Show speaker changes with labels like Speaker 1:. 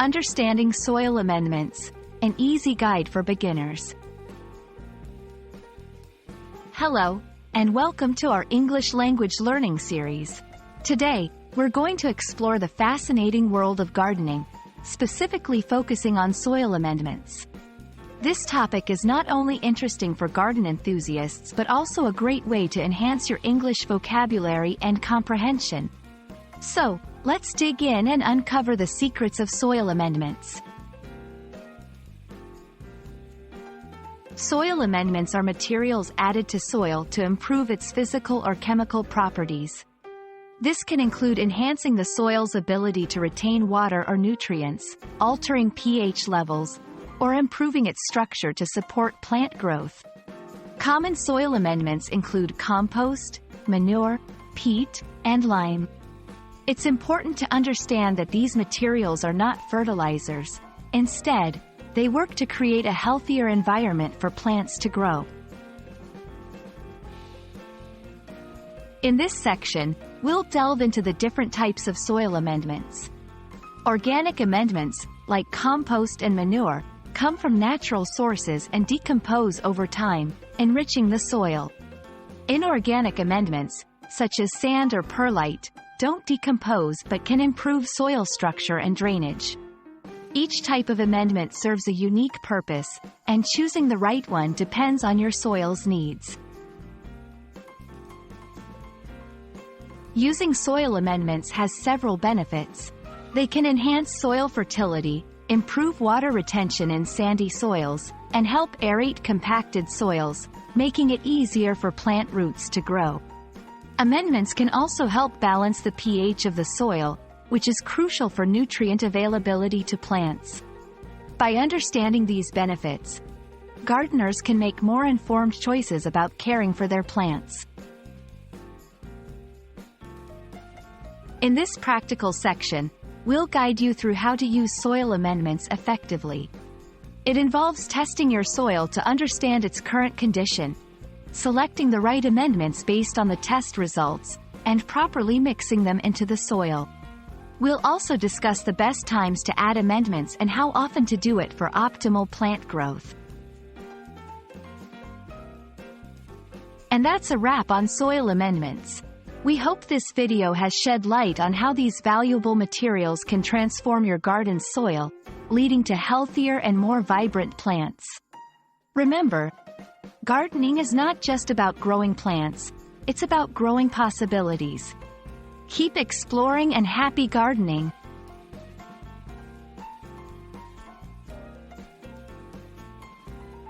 Speaker 1: Understanding Soil Amendments, an easy guide for beginners. Hello, and welcome to our English language learning series. Today, we're going to explore the fascinating world of gardening, specifically focusing on soil amendments. This topic is not only interesting for garden enthusiasts but also a great way to enhance your English vocabulary and comprehension. So, let's dig in and uncover the secrets of soil amendments. Soil amendments are materials added to soil to improve its physical or chemical properties. This can include enhancing the soil's ability to retain water or nutrients, altering pH levels, or improving its structure to support plant growth. Common soil amendments include compost, manure, peat, and lime. It's important to understand that these materials are not fertilizers. Instead, they work to create a healthier environment for plants to grow. In this section, we'll delve into the different types of soil amendments. Organic amendments, like compost and manure, come from natural sources and decompose over time, enriching the soil. Inorganic amendments, such as sand or perlite, don't decompose but can improve soil structure and drainage. Each type of amendment serves a unique purpose, and choosing the right one depends on your soil's needs. Using soil amendments has several benefits. They can enhance soil fertility, improve water retention in sandy soils, and help aerate compacted soils, making it easier for plant roots to grow. Amendments can also help balance the pH of the soil, which is crucial for nutrient availability to plants. By understanding these benefits, gardeners can make more informed choices about caring for their plants. In this practical section, we'll guide you through how to use soil amendments effectively. It involves testing your soil to understand its current condition, selecting the right amendments based on the test results, and properly mixing them into the soil. We'll also discuss the best times to add amendments and how often to do it for optimal plant growth. And that's a wrap on soil amendments. We hope this video has shed light on how these valuable materials can transform your garden's soil, leading to healthier and more vibrant plants. Remember, gardening is not just about growing plants, it's about growing possibilities. Keep exploring and happy gardening!